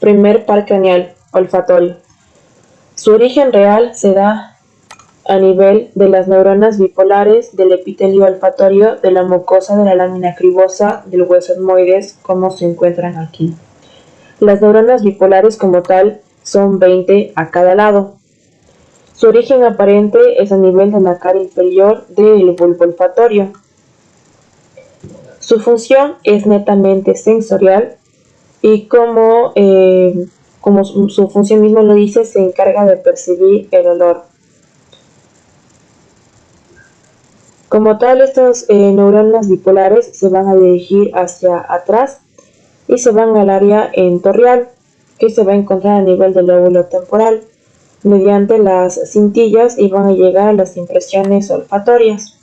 Primer par craneal, olfatorio. Su origen real se da a nivel de las neuronas bipolares del epitelio olfatorio de la mucosa de la lámina cribosa del hueso etmoides, como se encuentran aquí. Las neuronas bipolares como tal son 20 a cada lado. Su origen aparente es a nivel de la cara inferior del bulbo olfatorio. Su función es netamente sensorial y como su función misma lo dice, se encarga de percibir el olor. Como tal, estas neuronas bipolares se van a dirigir hacia atrás y se van al área entorrial, que se va a encontrar a nivel del lóbulo temporal, mediante las cintillas y van a llegar a las impresiones olfatorias.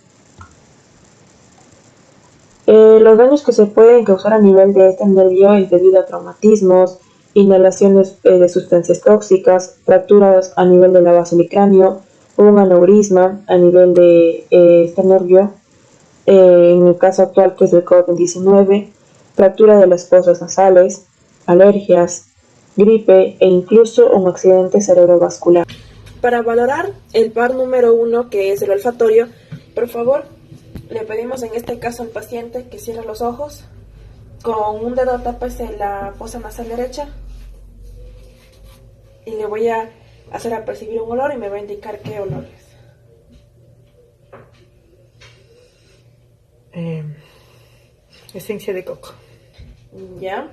Los daños que se pueden causar a nivel de este nervio es debido a traumatismos, inhalaciones de sustancias tóxicas, fracturas a nivel de la base del cráneo, un aneurisma a nivel de este nervio, en el caso actual que es el COVID-19, fractura de las fosas nasales, alergias, gripe e incluso un accidente cerebrovascular. Para valorar el par número 1, que es el olfatorio, por favor, le pedimos en este caso al paciente que cierre los ojos, con un dedo tápese la fosa nasal derecha y le voy a hacer a percibir un olor y me va a indicar qué olor es. Esencia de coco. Ya,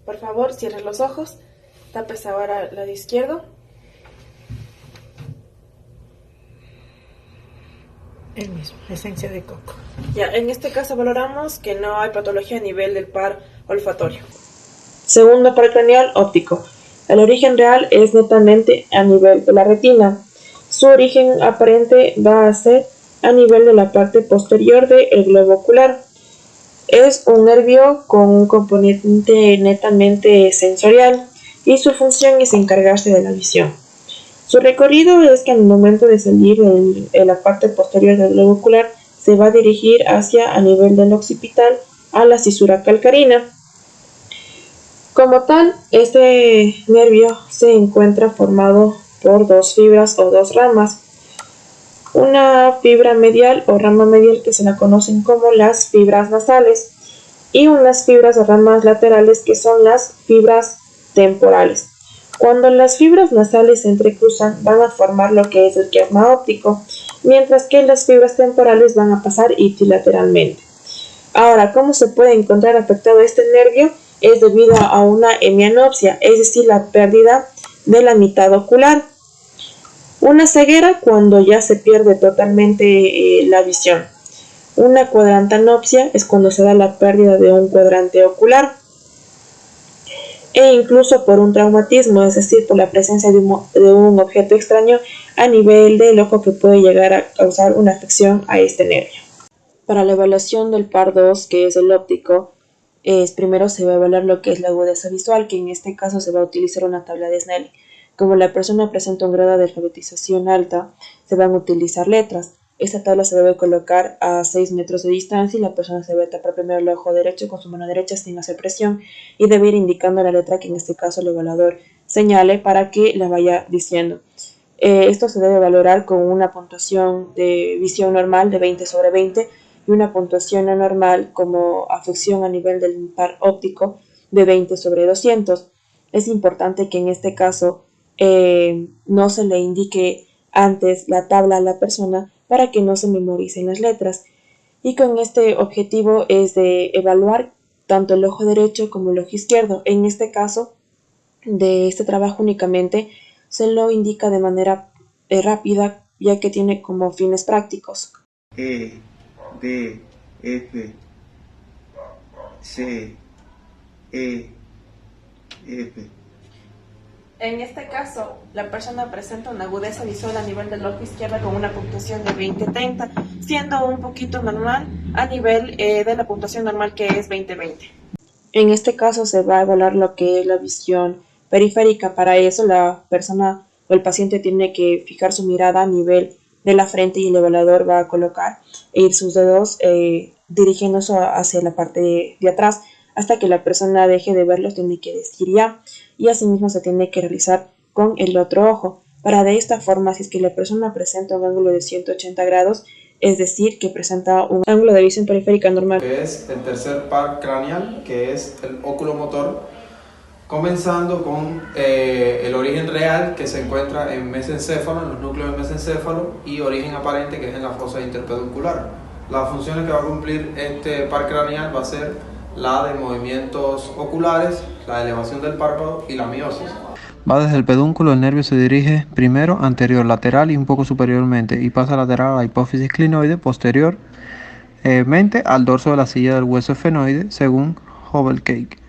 por favor, cierre los ojos, tápese ahora el lado izquierdo. El mismo, esencia de coco. Ya, en este caso valoramos que no hay patología a nivel del par olfatorio. Segundo par craneal, óptico. El origen real es netamente a nivel de la retina. Su origen aparente va a ser a nivel de la parte posterior del globo ocular. Es un nervio con un componente netamente sensorial y su función es encargarse de la visión. Su recorrido es que al momento de salir en la parte posterior del globo ocular se va a dirigir hacia a nivel del occipital a la cisura calcarina. Como tal, este nervio se encuentra formado por dos fibras o dos ramas. Una fibra medial o rama medial que se la conocen como las fibras nasales y unas fibras o ramas laterales que son las fibras temporales. Cuando las fibras nasales se entrecruzan van a formar lo que es el quiasma óptico, mientras que las fibras temporales van a pasar ipsilateralmente. Ahora, ¿cómo se puede encontrar afectado este nervio? Es debido a una hemianopsia, es decir, la pérdida de la mitad ocular. Una ceguera cuando ya se pierde totalmente la visión. Una cuadrantanopsia es cuando se da la pérdida de un cuadrante ocular. E incluso por un traumatismo, es decir, por la presencia de un objeto extraño a nivel del ojo que puede llegar a causar una afección a este nervio. Para la evaluación del par 2, que es el óptico, primero se va a evaluar lo que es la agudeza visual, que en este caso se va a utilizar una tabla de Snellen. Como la persona presenta un grado de alfabetización alta, se van a utilizar letras. Esta tabla se debe colocar a 6 metros de distancia y la persona se debe tapar primero el ojo derecho con su mano derecha sin hacer presión y debe ir indicando la letra que en este caso el evaluador señale para que la vaya diciendo. Esto se debe valorar con una puntuación de visión normal de 20 sobre 20 y una puntuación anormal como afección a nivel del par óptico de 20 sobre 200. Es importante que en este caso no se le indique antes la tabla a la persona para que no se memoricen las letras. Y con este objetivo es de evaluar tanto el ojo derecho como el ojo izquierdo. En este caso, de este trabajo únicamente se lo indica de manera rápida, ya que tiene como fines prácticos. E, D, F, C, E, F. En este caso, la persona presenta una agudeza visual a nivel del ojo izquierdo con una puntuación de 20-30, siendo un poquito normal a nivel de la puntuación normal que es 20-20. En este caso se va a evaluar lo que es la visión periférica. Para eso la persona o el paciente tiene que fijar su mirada a nivel de la frente y el evaluador va a colocar e ir sus dedos dirigiéndose hacia la parte de atrás, hasta que la persona deje de verlos tiene que decir ya, y asimismo se tiene que realizar con el otro ojo. Para de esta forma, si es que la persona presenta un ángulo de 180 grados, es decir, que presenta un ángulo de visión periférica normal. Que es el tercer par craneal, que es el oculomotor, comenzando con el origen real, que se encuentra en mesencéfalo, en los núcleos del mesencéfalo, y origen aparente, que es en la fosa interpeduncular. Las funciones que va a cumplir este par craneal va a ser la de movimientos oculares, la elevación del párpado y la miosis. Va desde el pedúnculo, el nervio se dirige primero anterior, lateral y un poco superiormente, y pasa lateral a la hipófisis clinoide, posteriormente al dorso de la silla del hueso esfenoide, según Hobble-Cake.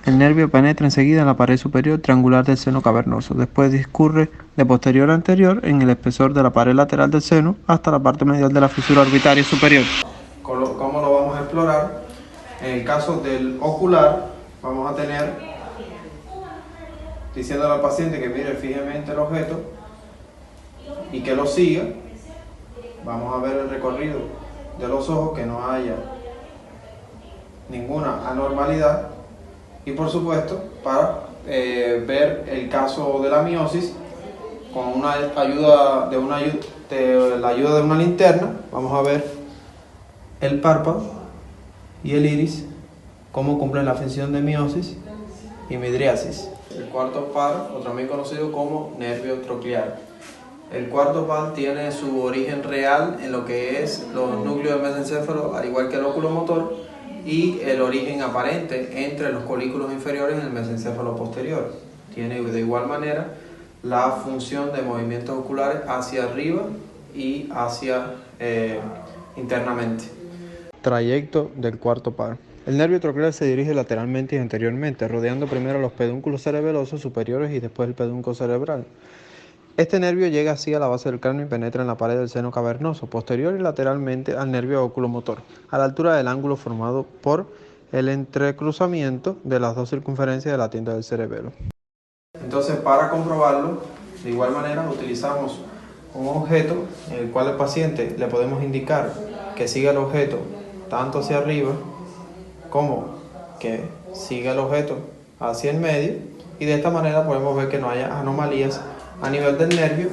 El nervio penetra enseguida en la pared superior triangular del seno cavernoso. Después discurre de posterior a anterior en el espesor de la pared lateral del seno hasta la parte medial de la fisura orbitaria superior. ¿Cómo lo vamos a explorar? En el caso del ocular, vamos a tener, diciéndole al paciente que mire fijamente el objeto y que lo siga. Vamos a ver el recorrido de los ojos, que no haya ninguna anormalidad. Y por supuesto, para ver el caso de la miosis, con la ayuda de una linterna, vamos a ver el párpado y el iris, cómo cumplen la función de miosis y midriasis. El cuarto par, o también conocido como nervio troclear. El cuarto par tiene su origen real en lo que es los núcleos del mesencéfalo, al igual que el oculomotor, y el origen aparente entre los colículos inferiores en el mesencéfalo posterior. Tiene de igual manera la función de movimientos oculares hacia arriba y hacia internamente. Trayecto del cuarto par. El nervio troclear se dirige lateralmente y anteriormente, rodeando primero los pedúnculos cerebelosos superiores y después el pedúnculo cerebral. Este nervio llega así a la base del cráneo y penetra en la pared del seno cavernoso, posterior y lateralmente al nervio oculomotor, a la altura del ángulo formado por el entrecruzamiento de las dos circunferencias de la tienda del cerebelo. Entonces, para comprobarlo, de igual manera utilizamos un objeto en el cual el paciente le podemos indicar que siga el objeto tanto hacia arriba como que siga el objeto hacia el medio, y de esta manera podemos ver que no haya anomalías a nivel del nervio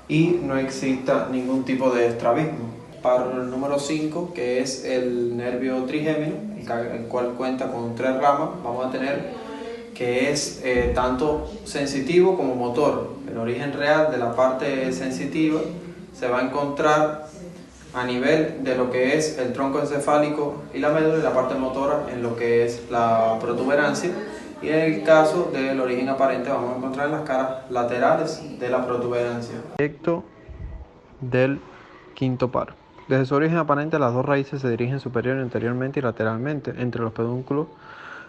y no exista ningún tipo de estrabismo. Para el número 5, que es el nervio trigémino, el cual cuenta con 3 ramas, vamos a tener que es tanto sensitivo como motor. El origen real de la parte sensitiva se va a encontrar a nivel de lo que es el tronco encefálico y la médula, y la parte motora en lo que es la protuberancia. Y en el caso del origen aparente vamos a encontrar en las caras laterales de la protuberancia. Proyecto del quinto par. Desde su origen aparente, las dos raíces se dirigen superior, anteriormente y lateralmente entre los pedúnculos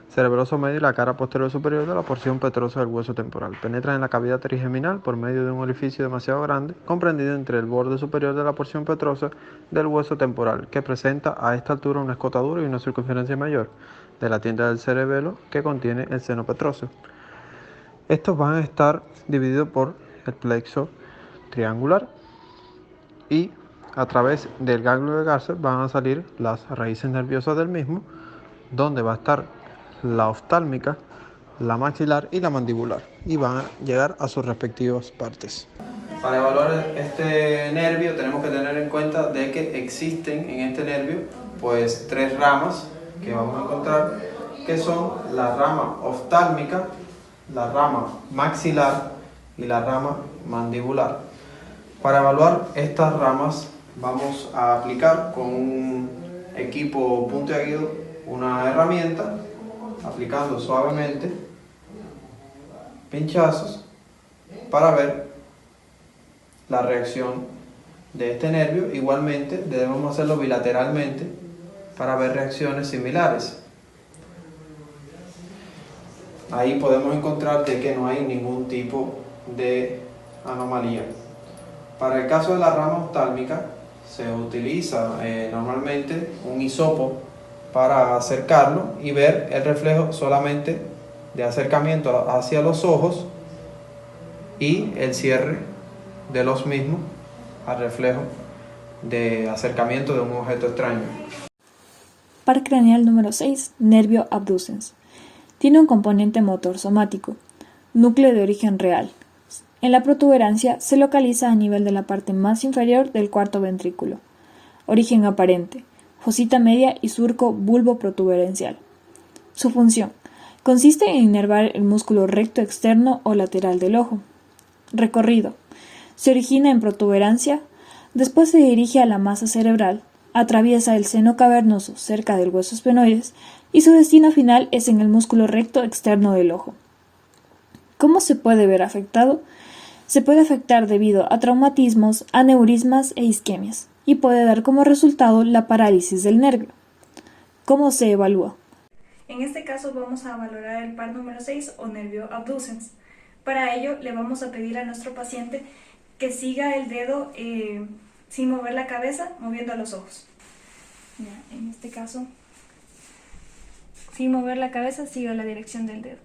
cerebroso medio y la cara posterior superior de la porción petrosa del hueso temporal. Penetran en la cavidad trigeminal por medio de un orificio demasiado grande, comprendido entre el borde superior de la porción petrosa del hueso temporal, que presenta a esta altura una escotadura y una circunferencia mayor de la tienda del cerebelo que contiene el seno petroso. Estos van a estar divididos por el plexo triangular, y a través del ganglio de Garcer van a salir las raíces nerviosas del mismo, donde va a estar la oftálmica, la maxilar y la mandibular, y van a llegar a sus respectivas partes. Para evaluar este nervio tenemos que tener en cuenta de que existen en este nervio pues 3 ramas que vamos a encontrar, que son la rama oftálmica, la rama maxilar y la rama mandibular. Para evaluar estas ramas vamos a aplicar con un equipo puntiagudo una herramienta, aplicando suavemente pinchazos para ver la reacción de este nervio. Igualmente debemos hacerlo bilateralmente para ver reacciones similares. Ahí podemos encontrar de que no hay ningún tipo de anomalía. Para el caso de la rama oftálmica se utiliza normalmente un hisopo para acercarlo y ver el reflejo solamente de acercamiento hacia los ojos y el cierre de los mismos al reflejo de acercamiento de un objeto extraño. Par craneal número 6, nervio abducens. Tiene un componente motor somático, núcleo de origen real. En la protuberancia se localiza a nivel de la parte más inferior del cuarto ventrículo. Origen aparente, fosita media y surco bulbo-protuberencial. Su función consiste en inervar el músculo recto externo o lateral del ojo. Recorrido. Se origina en protuberancia, después se dirige a la masa cerebral, atraviesa el seno cavernoso cerca del hueso esfenoides y su destino final es en el músculo recto externo del ojo. ¿Cómo se puede ver afectado? Se puede afectar debido a traumatismos, aneurismas e isquemias y puede dar como resultado la parálisis del nervio. ¿Cómo se evalúa? En este caso vamos a valorar el par número 6 o nervio abducens. Para ello le vamos a pedir a nuestro paciente que siga el dedo sin mover la cabeza, moviendo los ojos. Ya, en este caso, sin mover la cabeza, siga la dirección del dedo.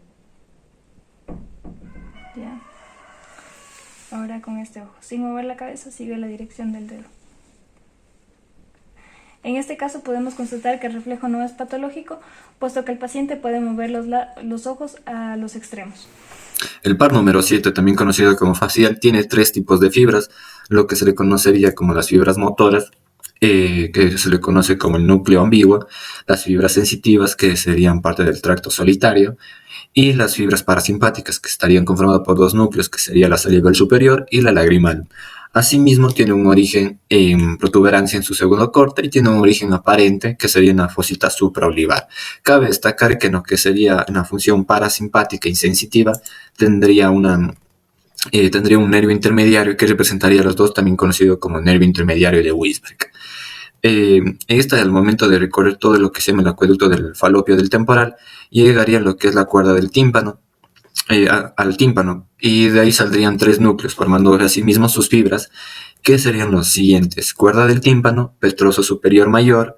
Ya. Ahora con este ojo, sin mover la cabeza, sigue la dirección del dedo. En este caso podemos constatar que el reflejo no es patológico, puesto que el paciente puede mover los ojos a los extremos. El par número 7, también conocido como facial, tiene 3 tipos de fibras, lo que se le conocería como las fibras motoras, que se le conoce como el núcleo ambiguo, las fibras sensitivas, que serían parte del tracto solitario, y las fibras parasimpáticas, que estarían conformadas por 2 núcleos, que sería la salival superior y la lagrimal. Asimismo, tiene un origen en protuberancia en su segundo corte y tiene un origen aparente, que sería una fosita supraolivar. Cabe destacar que en lo que sería una función parasimpática y sensitiva, tendría un nervio intermediario que representaría a los dos, también conocido como nervio intermediario de Wisberg. Al momento de recorrer todo lo que se llama el acueducto del falopio del temporal, llegaría a lo que es la cuerda del tímpano, al tímpano, y de ahí saldrían 3 núcleos, formando asimismo sus fibras, que serían los siguientes: cuerda del tímpano, petroso superior mayor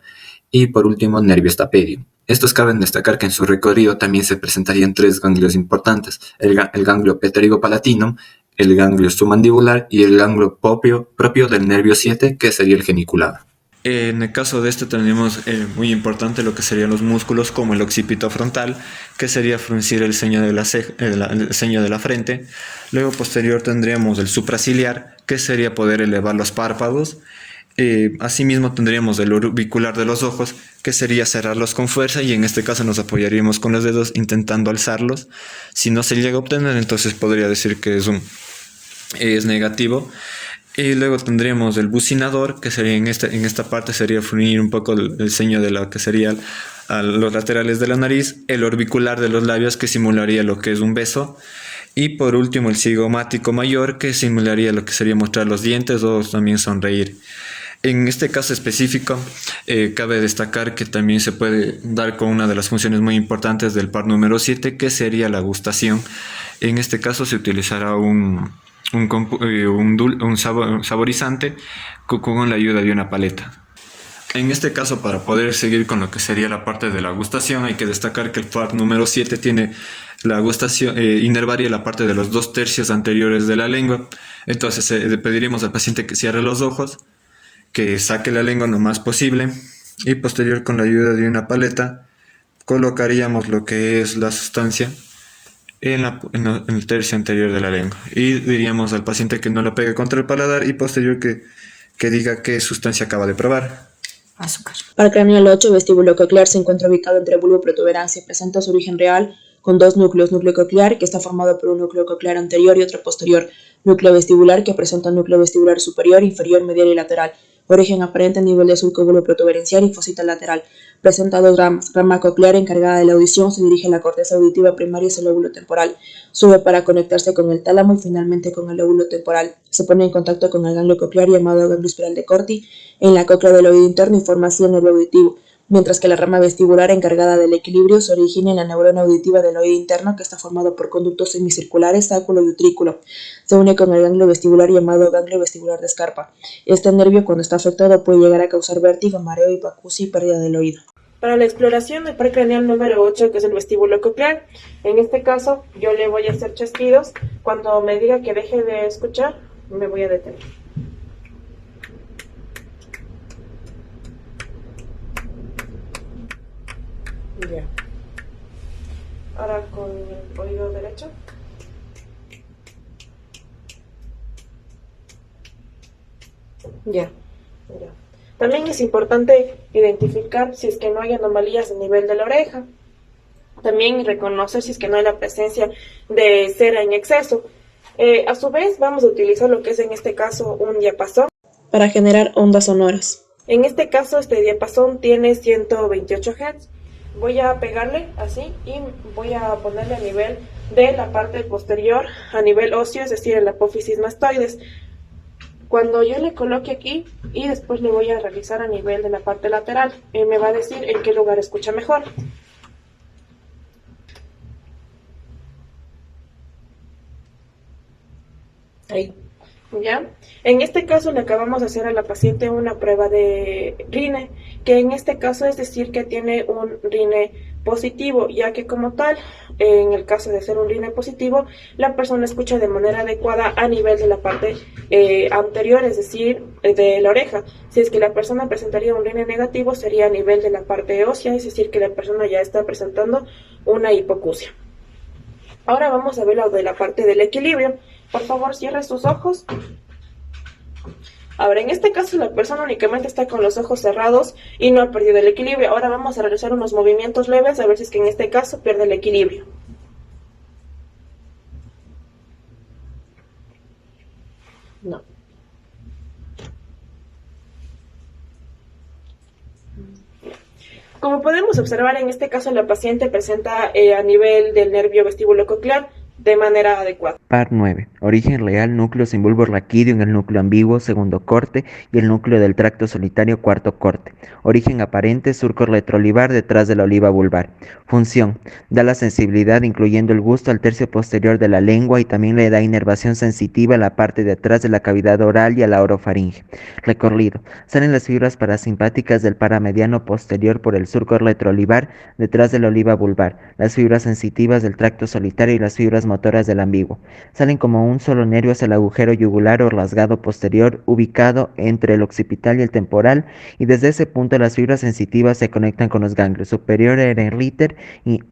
y por último nervio estapedio. Estos caben destacar que en su recorrido también se presentarían 3 ganglios importantes: el ganglio pterigopalatino, el ganglio submandibular y el ganglio propio del nervio 7, que sería el geniculado. En el caso de este tenemos muy importante lo que serían los músculos, como el occipito frontal, que sería fruncir el ceño de el ceño de la frente. Luego posterior tendríamos el supraciliar, que sería poder elevar los párpados. Asimismo tendríamos el orbicular de los ojos, que sería cerrarlos con fuerza, y en este caso nos apoyaríamos con los dedos intentando alzarlos. Si no se llega a obtener, entonces podría decir que es negativo. Y luego tendríamos el bucinador, que sería en esta parte sería frunir un poco el ceño de lo que sería a los laterales de la nariz, el orbicular de los labios, que simularía lo que es un beso, y por último el cigomático mayor, que simularía lo que sería mostrar los dientes o también sonreír. En este caso específico, cabe destacar que también se puede dar con una de las funciones muy importantes del par número 7, que sería la gustación. En este caso se utilizará un saborizante con la ayuda de una paleta. En este caso, para poder seguir con lo que sería la parte de la gustación, hay que destacar que el par número 7 tiene la gustación, inervaría la parte de los 2/3 anteriores de la lengua. Entonces le pediríamos al paciente que cierre los ojos, que saque la lengua lo más posible, y posterior, con la ayuda de una paleta, colocaríamos lo que es la sustancia en el tercio anterior de la lengua, y diríamos al paciente que no lo pegue contra el paladar, y posterior que diga qué sustancia acaba de probar. Azúcar. Par craneal 8, vestíbulo coclear, se encuentra ubicado entre bulbo y protuberancia. Presenta su origen real con 2 núcleos: núcleo coclear, que está formado por un núcleo coclear anterior y otro posterior; núcleo vestibular, que presenta un núcleo vestibular superior, inferior, medial y lateral. Origen aparente a nivel de surco bulbo-protuberencial y fosita lateral. Presenta 2 ramas: rama coclear, encargada de la audición, se dirige a la corteza auditiva primaria y el lóbulo temporal. Sube para conectarse con el tálamo y finalmente con el lóbulo temporal. Se pone en contacto con el ganglio coclear, llamado ganglio espiral de Corti, en la cóclea del oído interno, y forma así el nervio auditivo. Mientras que la rama vestibular, encargada del equilibrio, se origina en la neurona auditiva del oído interno, que está formado por conductos semicirculares, sáculo y utrículo. Se une con el ganglio vestibular, llamado ganglio vestibular de Scarpa. Este nervio, cuando está afectado, puede llegar a causar vértigo, mareo, hipoacusia y pérdida del oído. Para la exploración del par craneal número 8, que es el vestíbulo coclear, en este caso yo le voy a hacer chasquidos. Cuando me diga que deje de escuchar, me voy a detener. Ya. Ahora con el oído derecho. Ya. Ya. También es importante identificar si es que no hay anomalías a nivel de la oreja. También reconocer si es que no hay la presencia de cera en exceso. A su vez, vamos a utilizar lo que es en este caso un diapasón para generar ondas sonoras. En este caso, este diapasón tiene 128 Hz. Voy a pegarle así y voy a ponerle a nivel de la parte posterior, a nivel óseo, es decir, en la apófisis mastoides. Cuando yo le coloque aquí y después le voy a realizar a nivel de la parte lateral, me va a decir en qué lugar escucha mejor. Ahí. ¿Ya? En este caso le acabamos de hacer a la paciente una prueba de rine, que en este caso es decir que tiene un rine positivo, ya que como tal, en el caso de ser un rine positivo, la persona escucha de manera adecuada a nivel de la parte anterior, es decir, de la oreja. Si es que la persona presentaría un rine negativo, sería a nivel de la parte ósea, es decir, que la persona ya está presentando una hipoacusia. Ahora vamos a ver lo de la parte del equilibrio. Por favor, cierre sus ojos. Ahora, en este caso la persona únicamente está con los ojos cerrados y no ha perdido el equilibrio. Ahora vamos a realizar unos movimientos leves a ver si es que en este caso pierde el equilibrio. No. Como podemos observar, en este caso la paciente presenta a nivel del nervio vestíbulo-coclear de manera adecuada. Par 9. Origen real, núcleo sin bulbo raquídeo en el núcleo ambiguo, segundo corte, y el núcleo del tracto solitario, cuarto corte. Origen aparente, surco retroolivar detrás de la oliva vulvar. Función: da la sensibilidad, incluyendo el gusto, al tercio posterior de la lengua y también le da inervación sensitiva a la parte de atrás de la cavidad oral y a la orofaringe. Recorrido: salen las fibras parasimpáticas del paramediano posterior por el surco retroolivar detrás de la oliva vulvar, las fibras sensitivas del tracto solitario y las fibras motoras del ambiguo. Salen como un solo nervio hacia el agujero yugular o rasgado posterior ubicado entre el occipital y el temporal, y desde ese punto las fibras sensitivas se conectan con los ganglios superior de Ehrenreiter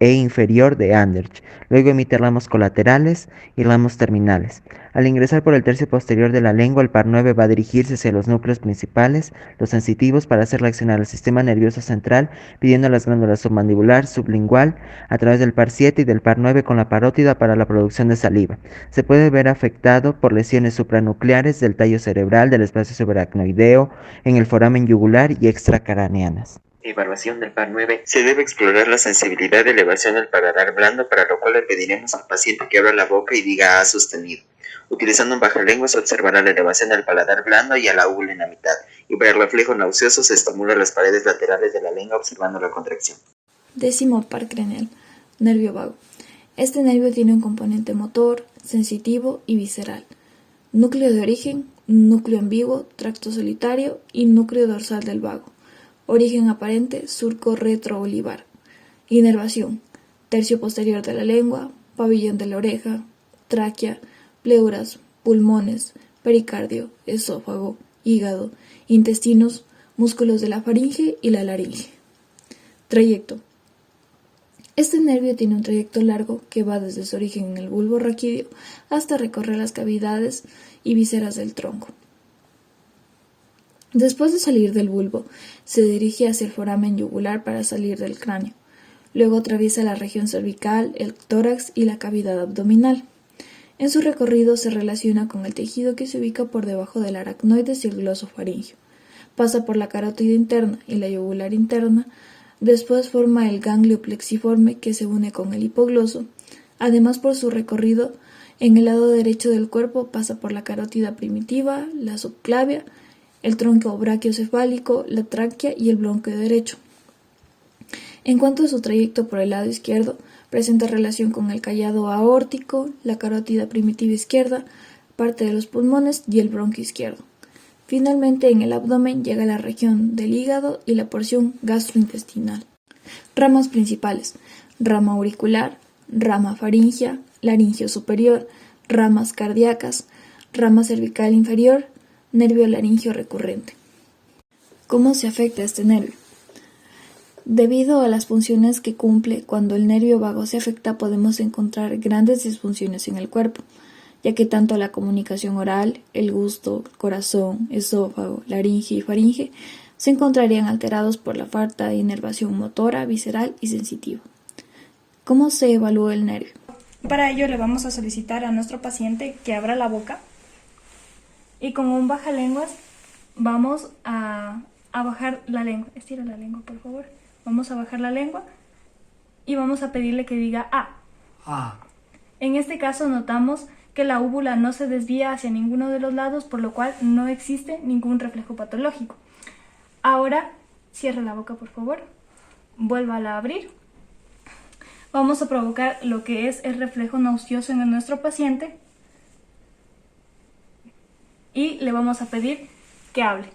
e inferior de Andersch. Luego emite ramos colaterales y ramos terminales. Al ingresar por el tercio posterior de la lengua, el par 9 va a dirigirse hacia los núcleos principales, los sensitivos, para hacer reaccionar al sistema nervioso central, pidiendo a las glándulas submandibular, sublingual, a través del par 7 y del par 9 con la parótida para la producción de saliva. Se puede ver afectado por lesiones supranucleares del tallo cerebral, del espacio subaracnoideo, en el foramen yugular y extracraneanas. Evaluación del par 9. Se debe explorar la sensibilidad de elevación del paladar blando, para lo cual le pediremos al paciente que abra la boca y diga A sostenido. Utilizando un bajalengua se observará la elevación del paladar blando y a la úvula en la mitad, y para el reflejo nauseoso se estimula las paredes laterales de la lengua observando la contracción. 10º par craneal, nervio vago. Este nervio tiene un componente motor, sensitivo y visceral. Núcleo de origen, núcleo ambiguo, tracto solitario y núcleo dorsal del vago. Origen aparente, surco retroolivar. Inervación: tercio posterior de la lengua, pabellón de la oreja, tráquea, pleuras, pulmones, pericardio, esófago, hígado, intestinos, músculos de la faringe y la laringe. Trayecto: este nervio tiene un trayecto largo que va desde su origen en el bulbo raquídeo hasta recorrer las cavidades y vísceras del tronco. Después de salir del bulbo, se dirige hacia el foramen yugular para salir del cráneo. Luego atraviesa la región cervical, el tórax y la cavidad abdominal. En su recorrido se relaciona con el tejido que se ubica por debajo del aracnoides y el glosofaringio. Pasa por la carótida interna y la yugular interna. Después forma el ganglio plexiforme que se une con el hipogloso. Además, por su recorrido, en el lado derecho del cuerpo pasa por la carótida primitiva, la subclavia, el tronco brachiocefálico, la tráquea y el bronquio derecho. En cuanto a su trayecto por el lado izquierdo, presenta relación con el callado aórtico, la carótida primitiva izquierda, parte de los pulmones y el bronquio izquierdo. Finalmente, en el abdomen llega a la región del hígado y la porción gastrointestinal. Ramas principales: rama auricular, rama faringea, laringio superior, ramas cardíacas, rama cervical inferior, nervio laringio recurrente. ¿Cómo se afecta este nervio? Debido a las funciones que cumple cuando el nervio vago se afecta, podemos encontrar grandes disfunciones en el cuerpo, ya que tanto la comunicación oral, el gusto, corazón, esófago, laringe y faringe se encontrarían alterados por la falta de inervación motora, visceral y sensitiva. ¿Cómo se evalúa el nervio? Para ello le vamos a solicitar a nuestro paciente que abra la boca y con un bajalenguas vamos a bajar la lengua. Estira la lengua, por favor. Vamos a bajar la lengua y vamos a pedirle que diga A. En este caso notamos que la úvula no se desvía hacia ninguno de los lados, por lo cual no existe ningún reflejo patológico. Ahora, cierre la boca, por favor. Vuélvala a abrir. Vamos a provocar lo que es el reflejo nauseoso en nuestro paciente y le vamos a pedir que hable.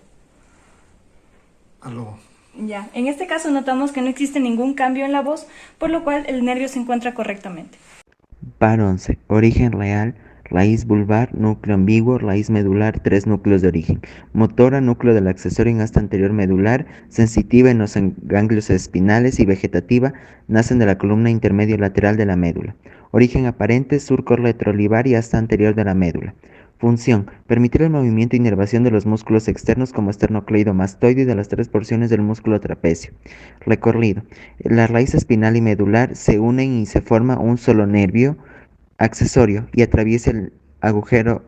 Aló. Ya, en este caso notamos que no existe ningún cambio en la voz, por lo cual el nervio se encuentra correctamente. Par 11. Origen real. Raíz vulvar, núcleo ambiguo, raíz medular, 3 núcleos de origen. Motora, núcleo del accesorio en asta anterior medular, sensitiva en los ganglios espinales y vegetativa, nacen de la columna intermedio lateral de la médula. Origen aparente, surco retroolivar y asta anterior de la médula. Función: permitir el movimiento e inervación de los músculos externos como esternocleidomastoide y de las 3 porciones del músculo trapecio. Recorrido: la raíz espinal y medular se unen y se forma un solo nervio accesorio y atraviesa el agujero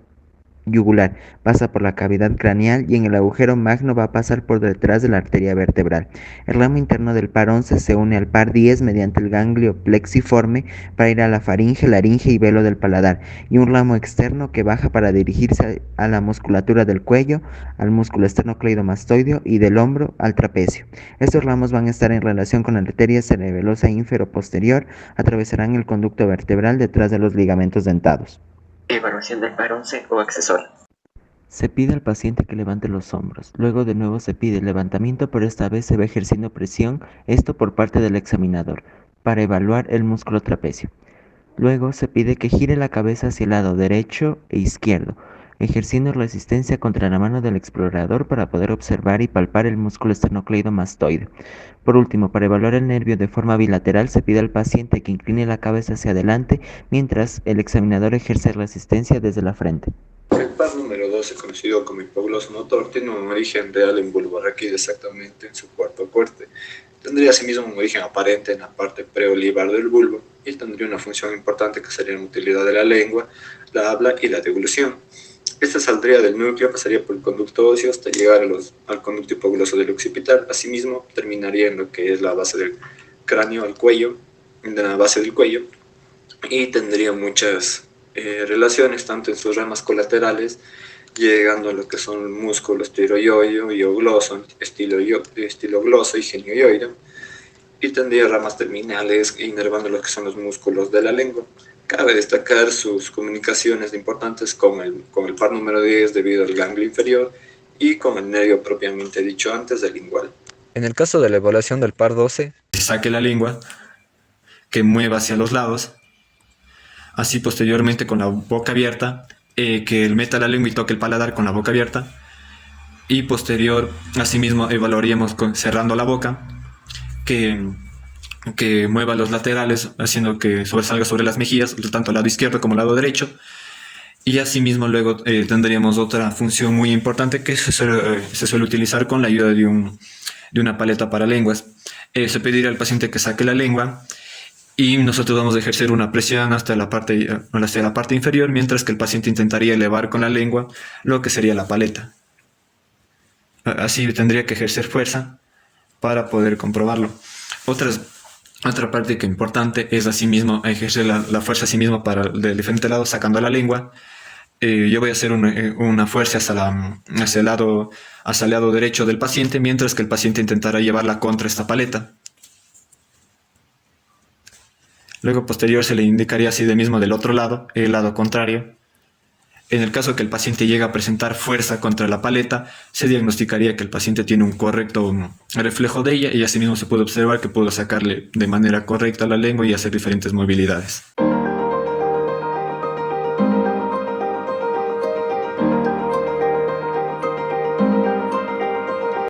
yugular, pasa por la cavidad craneal y en el agujero magno va a pasar por detrás de la arteria vertebral. El ramo interno del par 11 se une al par 10 mediante el ganglio plexiforme para ir a la faringe, laringe y velo del paladar, y un ramo externo que baja para dirigirse a la musculatura del cuello, al músculo esternocleidomastoideo y del hombro al trapecio. Estos ramos van a estar en relación con la arteria cerebelosa infero-posterior, atravesarán el conducto vertebral detrás de los ligamentos dentados. Evaluación del par 11 o accesorio. Se pide al paciente que levante los hombros. Luego de nuevo se pide el levantamiento, pero esta vez se va ejerciendo presión, esto por parte del examinador, para evaluar el músculo trapecio. Luego se pide que gire la cabeza hacia el lado derecho e izquierdo, ejerciendo resistencia contra la mano del explorador para poder observar y palpar el músculo esternocleidomastoide. Por último, para evaluar el nervio de forma bilateral, se pide al paciente que incline la cabeza hacia adelante mientras el examinador ejerce resistencia desde la frente. El par número 12, conocido como hipogloso motor, tiene un origen real en bulbo raquídeo, exactamente en su cuarto corte. Tendría asimismo un origen aparente en la parte preolivar del bulbo y tendría una función importante que sería la utilidad de la lengua, la habla y la deglución. Esta saldría del núcleo, pasaría por el conducto óseo hasta llegar al conducto hipogloso del occipital. Asimismo, terminaría en lo que es la base del cráneo, al cuello, en la base del cuello, y tendría muchas relaciones, tanto en sus ramas colaterales, llegando a lo que son músculos tiroioideo, iogloso, estilogloso y genioioideo, y tendría ramas terminales inervando lo que son los músculos de la lengua. Cabe destacar sus comunicaciones importantes con el par número 10 debido al ganglio inferior y con el nervio propiamente dicho antes del lingual. En el caso de la evaluación del par 12, Que saque la lengua, que mueva hacia los lados, así posteriormente con la boca abierta, que él meta la lengua y toque el paladar con la boca abierta, y posterior, asimismo, evaluaríamos cerrando la boca, que mueva los laterales, haciendo que sobresalga sobre las mejillas, tanto el lado izquierdo como el lado derecho, y asimismo luego tendríamos otra función muy importante que se suele utilizar con la ayuda de una paleta para lenguas. Se pediría al paciente que saque la lengua y nosotros vamos a ejercer una presión hacia la parte inferior, mientras que el paciente intentaría elevar con la lengua lo que sería la paleta. Así tendría que ejercer fuerza para poder comprobarlo. Otra parte que importante es asimismo ejercer la fuerza asimismo del diferente lado sacando la lengua. Yo voy a hacer una fuerza hacia el lado derecho del paciente, mientras que el paciente intentará llevarla contra esta paleta. Luego posterior se le indicaría así de mismo del otro lado, el lado contrario. En el caso que el paciente llegue a presentar fuerza contra la paleta, se diagnosticaría que el paciente tiene un correcto reflejo de ella y asimismo se puede observar que pudo sacarle de manera correcta la lengua y hacer diferentes movilidades.